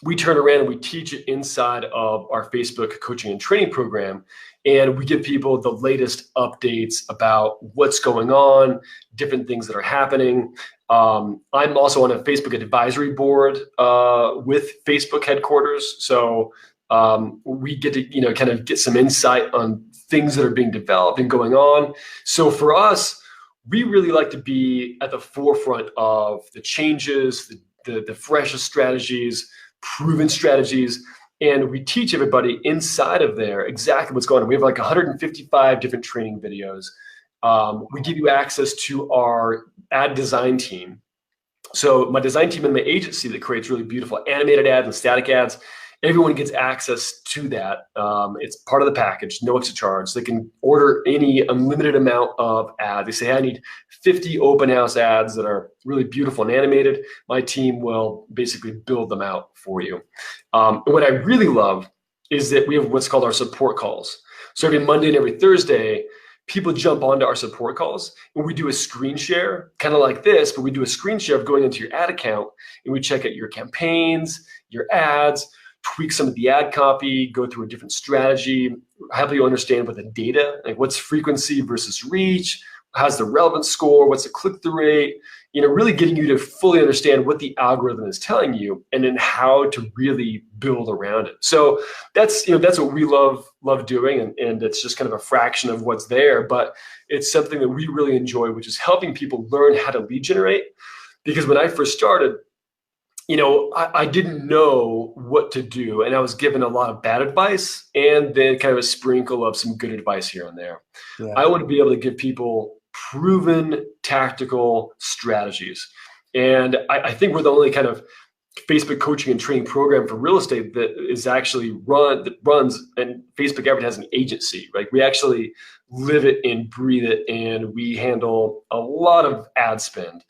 we turn around and we teach it inside of our Facebook coaching and training program. And we give people the latest updates about what's going on, different things that are happening. I'm also on a Facebook advisory board with Facebook headquarters. So we get to, kind of get some insight on things that are being developed and going on. So for us, we really like to be at the forefront of the changes, the freshest strategies, proven strategies, and we teach everybody inside of there exactly what's going on. We have like 155 different training videos. We give you access to our ad design team. So my design team and my agency that creates really beautiful animated ads and static ads, everyone gets access to that. It's part of the package, no extra charge. They can order any unlimited amount of ads. They say, I need 50 open house ads that are really beautiful and animated. My team will basically build them out for you. And what I really love is that we have what's called our support calls. So every Monday and every Thursday, people jump onto our support calls and we do a screen share, kind of like this, but we do a screen share of going into your ad account and we check out your campaigns, your ads, tweak some of the ad copy, go through a different strategy, help you understand what the data, like what's frequency versus reach, how's the relevance score, what's the click-through rate, really getting you to fully understand what the algorithm is telling you and then how to really build around it. So that's what we love doing, and it's just kind of a fraction of what's there, but it's something that we really enjoy, which is helping people learn how to lead generate. Because when I first started, I didn't know what to do, and I was given a lot of bad advice and then kind of a sprinkle of some good advice here and there. Yeah. I want to be able to give people proven tactical strategies. And I think we're the only kind of Facebook coaching and training program for real estate that is actually runs, and Facebook Advertising has an agency, right? We actually live it and breathe it, and we handle a lot of ad spend.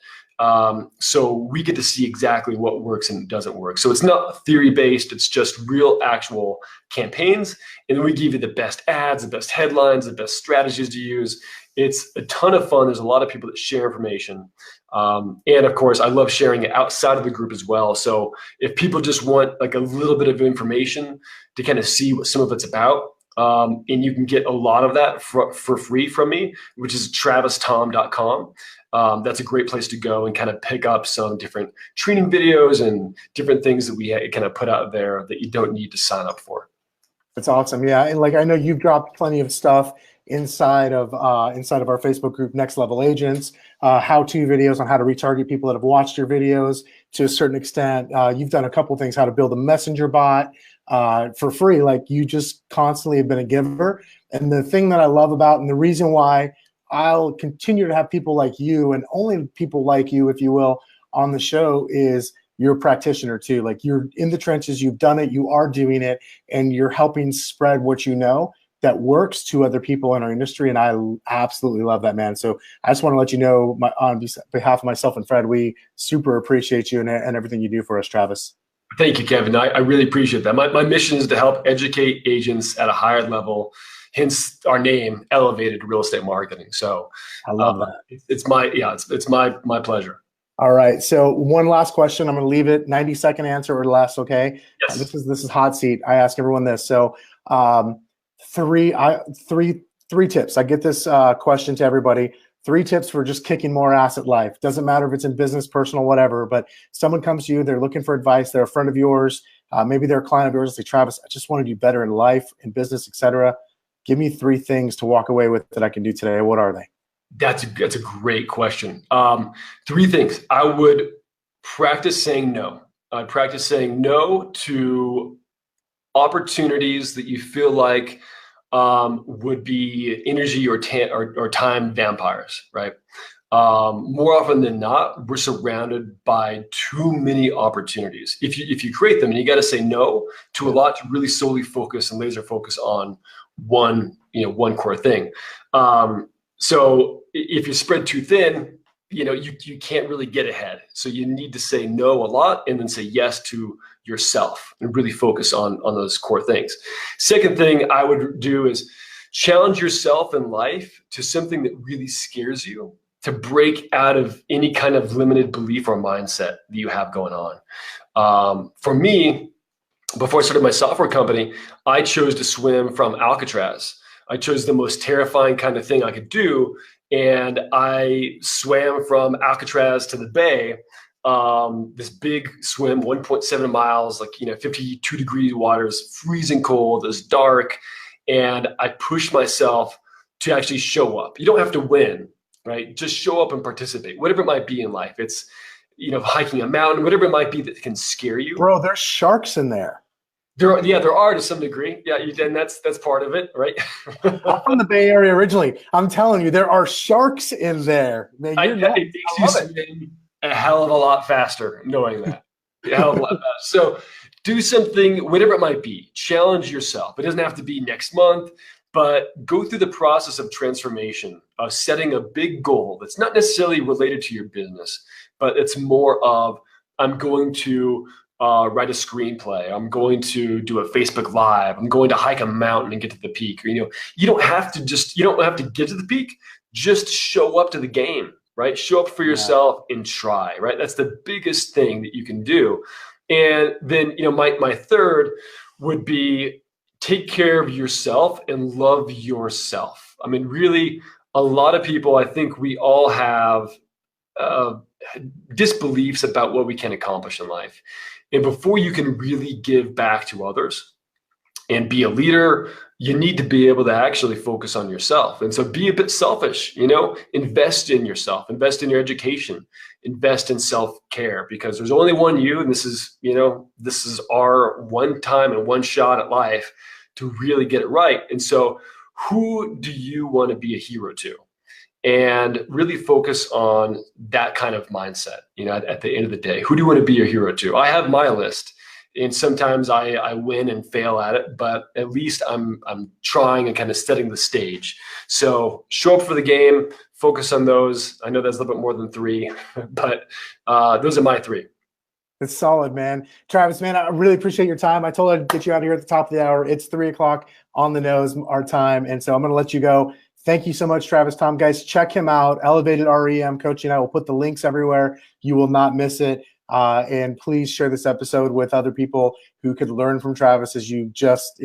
So we get to see exactly what works and doesn't work. So it's not theory-based, it's just real actual campaigns. And then we give you the best ads, the best headlines, the best strategies to use. It's a ton of fun. There's a lot of people that share information. And of course, I love sharing it outside of the group as well. So if people just want like a little bit of information to kind of see what some of it's about, and you can get a lot of that for free from me, which is TravisThom.com. That's a great place to go and kind of pick up some different training videos and different things that we kind of put out there that you don't need to sign up for. That's awesome. Yeah, and like I know you've dropped plenty of stuff inside of our Facebook group, Next Level Agents, how-to videos on how to retarget people that have watched your videos to a certain extent. You've done a couple things, how to build a messenger bot for free. Like, you just constantly have been a giver. And the thing that I love about, and the reason why I'll continue to have people like you, and only people like you, if you will, on the show, is you're a practitioner too. Like, you're in the trenches, you've done it, you are doing it, and you're helping spread what you know that works to other people in our industry. And I absolutely love that, man. So I just want to let you know, on behalf of myself and Fred, we super appreciate you and everything you do for us, Travis. Thank you, Kevin. I really appreciate that. My mission is to help educate agents at a higher level, hence our name, Elevated Real Estate Marketing. So I love that. It's my pleasure. All right. So one last question. I'm going to leave it 90-second answer or less. Okay. Yes. This is hot seat. I ask everyone this. So three tips. I get this question to everybody. 3 tips for just kicking more ass at life. Doesn't matter if it's in business, personal, whatever, but someone comes to you, they're looking for advice, they're a friend of yours, maybe they're a client of yours, they say, Travis, I just want to do better in life, in business, etc. Give me 3 things to walk away with that I can do today. What are they? That's a great question. 3 things. I would practice saying no. I'd practice saying no to opportunities that you feel like would be energy or time vampires, right? More often than not, we're surrounded by too many opportunities. If you create them, and you got to say no to a lot to really solely focus and laser focus on one core thing. So if you spread too thin, you can't really get ahead. So you need to say no a lot and then say yes to yourself and really focus on those core things. Second thing I would do is challenge yourself in life to something that really scares you, to break out of any kind of limited belief or mindset that you have going on. For me, before I started my software company, I chose to swim from Alcatraz. I chose the most terrifying kind of thing I could do. And I swam from Alcatraz to the bay, this big swim, 1.7 miles, 52 degree waters, freezing cold, it was dark. And I pushed myself to actually show up. You don't have to win, right? Just show up and participate, whatever it might be in life. It's, hiking a mountain, whatever it might be that can scare you. Bro, there's sharks in there. There are to some degree. Yeah, and that's part of it, right? I'm from the Bay Area originally. I'm telling you, there are sharks in there. Man, it makes you swim a hell of a lot faster knowing that. A hell of a lot faster. So do something, whatever it might be. Challenge yourself. It doesn't have to be next month, but go through the process of transformation, of setting a big goal that's not necessarily related to your business, but it's more of, I'm going to write a screenplay. I'm going to do a Facebook Live. I'm going to hike a mountain and get to the peak. Or, you don't have to get to the peak. Just show up to the game, right? Show up for yourself and try, right? That's the biggest thing that you can do. And then, my third would be take care of yourself and love yourself. I mean, really, a lot of people, I think we all have disbeliefs about what we can accomplish in life. And before you can really give back to others and be a leader, you need to be able to actually focus on yourself. And so be a bit selfish, invest in yourself, invest in your education, invest in self-care, because there's only one you, and this is our one time and one shot at life to really get it right. And so who do you want to be a hero to? And really focus on that kind of mindset, at the end of the day. Who do you want to be a hero to? I have my list, and sometimes I win and fail at it, but at least I'm trying and kind of setting the stage. So show up for the game, focus on those. I know that's a little bit more than 3, but those are my 3. It's solid, man. Travis, man, I really appreciate your time. I told I'd get you out here at the top of the hour. It's 3 o'clock on the nose, our time. And so I'm going to let you go. Thank you so much, Travis. Thom, guys, check him out. Elevated REM Coaching. I will put the links everywhere. You will not miss it. And please share this episode with other people who could learn from Travis. If you just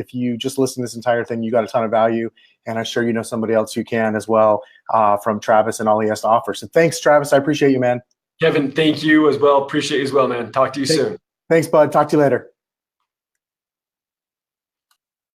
listen to this entire thing, you got a ton of value. And I'm sure you know somebody else who can as well from Travis and all he has to offer. So thanks, Travis. I appreciate you, man. Kevin, thank you as well. Appreciate you as well, man. Talk to you soon. Thanks, bud. Talk to you later.